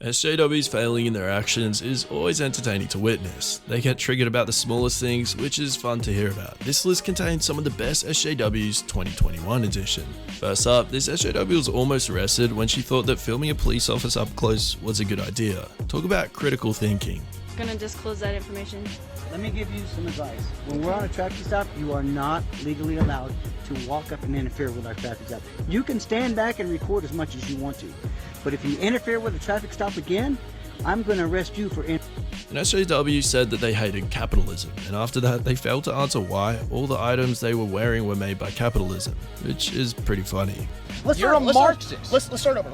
SJWs failing in their actions is always entertaining to witness. They get triggered about the smallest things, which is fun to hear about. This list contains some of the best SJWs 2021 edition. First up, this SJW was almost arrested when she thought that filming a police officer up close was a good idea. Talk about critical thinking. Gonna disclose that information. Let me give you some advice. When we're on a traffic stop, you are not legally allowed to walk up and interfere with our traffic stop. You can stand back and record as much as you want to, but if you interfere with a traffic stop again, I'm going to arrest you for An SJW said that they hated capitalism, and after that they failed to answer why all the items they were wearing were made by capitalism, which is pretty funny. You're a Marxist. Let's start over.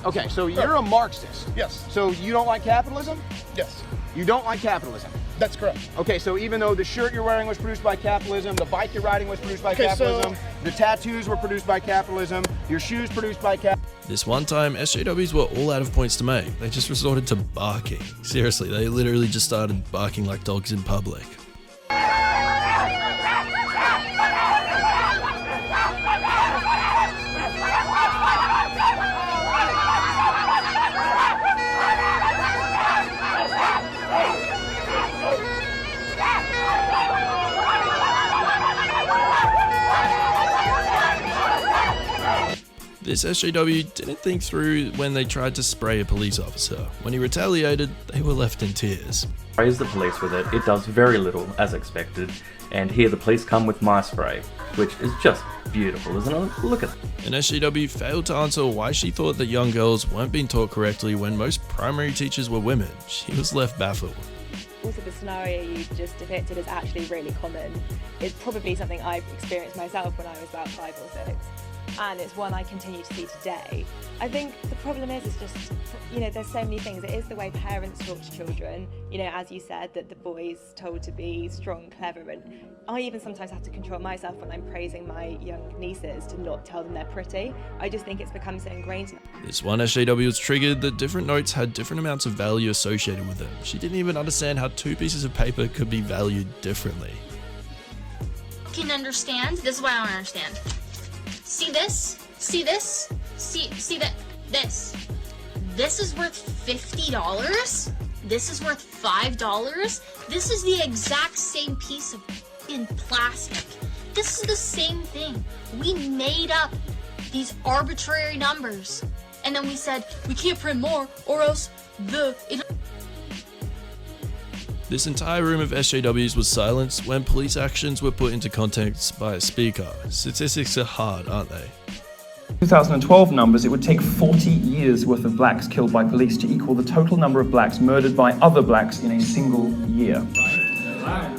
Okay, so you're a Marxist. Yes. So you don't like capitalism? Yes. You don't like capitalism? That's correct. Okay, so even though the shirt you're wearing was produced by capitalism, the bike you're riding was produced by capitalism, the tattoos were produced by capitalism, your shoes produced by capitalism. This one time, SJWs were all out of points to make. They just resorted to barking. Seriously, they literally just started barking like dogs in public. This SJW didn't think through when they tried to spray a police officer. When he retaliated, they were left in tears. Sprays the police with it, it does very little, as expected, and here the police come with my spray, which is just beautiful, isn't it? Look at it. An SJW failed to answer why she thought that young girls weren't being taught correctly when most primary teachers were women. She was left baffled. Also, the scenario you just depicted is actually really common. It's probably something I've experienced myself when I was about 5 or 6. And it's one I continue to see today. I think the problem is just, there's so many things. It is the way parents talk to children, as you said, that the boy's told to be strong, clever, and I even sometimes have to control myself when I'm praising my young nieces to not tell them they're pretty. I just think it's become so ingrained. This one SJW was triggered that different notes had different amounts of value associated with them. She didn't even understand how 2 pieces of paper could be valued differently. Can understand? This is what I don't understand. See this? See this? See that? This is worth $50? This is worth $5? This is the exact same piece of plastic. This is the same thing. We made up these arbitrary numbers. And then we said, we can't print more or else This entire room of SJWs was silenced when police actions were put into context by a speaker. Statistics are hard, aren't they? 2012 numbers, it would take 40 years worth of blacks killed by police to equal the total number of blacks murdered by other blacks in a single year.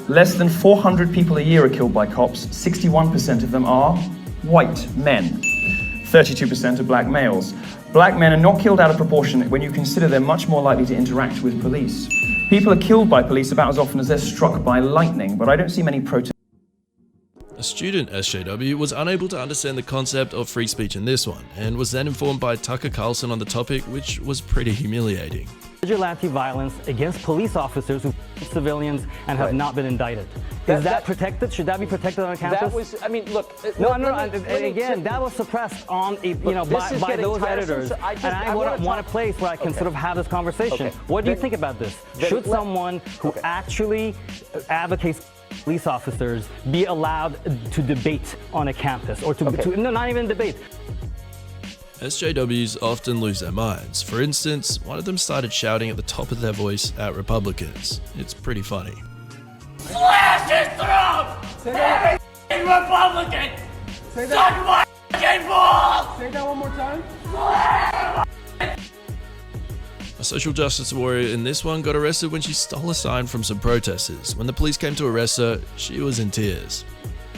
Less than 400 people a year are killed by cops. 61% of them are white men. 32% are black males. Black men are not killed out of proportion when you consider they're much more likely to interact with police. People are killed by police about as often as they're struck by lightning, but I don't see many protests. A student SJW was unable to understand the concept of free speech in this one, and was then informed by Tucker Carlson on the topic, which was pretty humiliating. Vigilante violence against police officers who civilians and have not been indicted. Is that protected? Should that be protected on a campus? That was, look. That was suppressed on, by those editors. I want a place where I can sort of have this conversation. What do you think about this? Should someone who actually advocates police officers be allowed to debate on a campus, or no, not even debate? SJWs often lose their minds. For instance, one of them started shouting at the top of their voice at Republicans. It's pretty funny. Slash his throat! Every Republican! Suck my f***ing balls! Say that one more time. A social justice warrior in this one got arrested when she stole a sign from some protesters. When the police came to arrest her, she was in tears.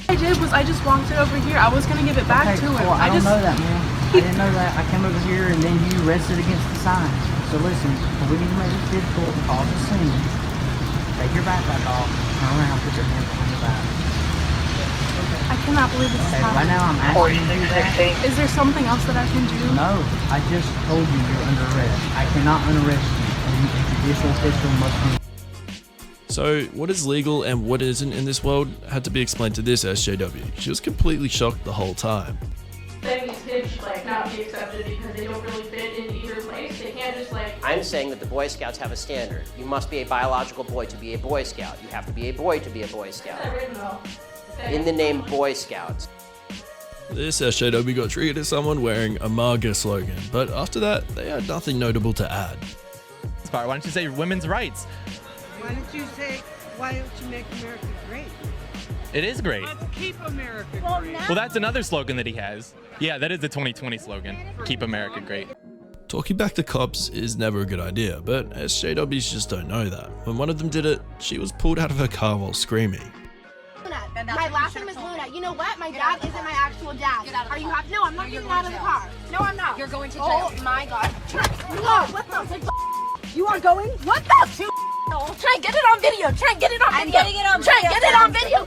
What I did was I just walked it over here. I was going to give it back to him. Well, I don't know that, man. I didn't know that. I came over here and then you rested against the signs. So listen, we need to make this difficult to cause a scene. Take your backpack off, turn around, put your hands on your back. I cannot believe this is happening. Right now I'm asking you to do that. Is there something else that I can do? No, I just told you you're under arrest. I cannot unarrest you, and a judicial official must be. So, what is legal and what isn't in this world had to be explained to this SJW. She was completely shocked the whole time. These kids should not be accepted because they don't really fit in either place. They can't just I'm saying that the Boy Scouts have a standard. You must be a biological boy to be a Boy Scout. You have to be a boy to be a Boy Scout. In the name Boy Scouts. This SJW got triggered as someone wearing a MAGA slogan, but after that, they had nothing notable to add. Why don't you say women's rights? Why don't you say, why don't you make America great? It is great. Let's keep America great. Well, that's another slogan that he has. Yeah, that is the 2020 slogan. Keep America great. Talking back to cops is never a good idea, but SJWs just don't know that. When one of them did it, she was pulled out of her car while screaming. My last name is Luna. You know what? My dad isn't my actual dad. Are you happy? No, I'm not getting out of the car. No, I'm not. You're going to jail. Oh my god. No, what the You are going? What the Try and get it on video. Try and get it on video. I'm getting it on video. Try and get it on video.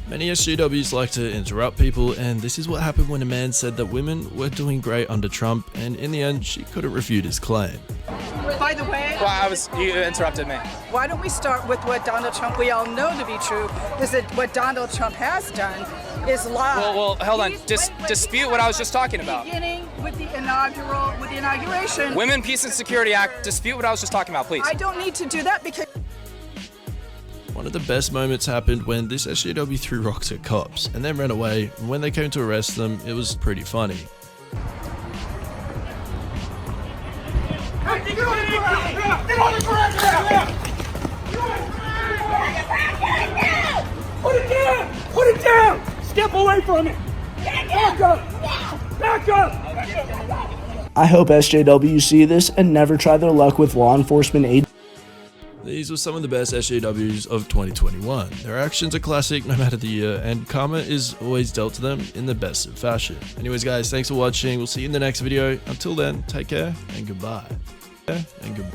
Many SJWs like to interrupt people, and this is what happened when a man said that women were doing great under Trump, and in the end, she couldn't refute his claim. By the way, you interrupted me. why don't we start with what Donald Trump, we all know to be true, is that what Donald Trump has done is lie. Well, hold on. Dispute what I was just talking about. Beginning with the inauguration. Women, Peace and Security Act. Dispute what I was just talking about, please. I don't need to do that because One of the best moments happened when this SJW threw rocks at cops and then ran away, and when they came to arrest them, it was pretty funny. Put it down! Put it down! Step away from it! Back up! Back up! I hope SJWs see this and never try their luck with law enforcement aid. These were some of the best SJWs of 2021. Their actions are classic no matter the year, and karma is always dealt to them in the best of fashion. Anyways guys, thanks for watching. We'll see you in the next video. Until then, take care and goodbye. And goodbye.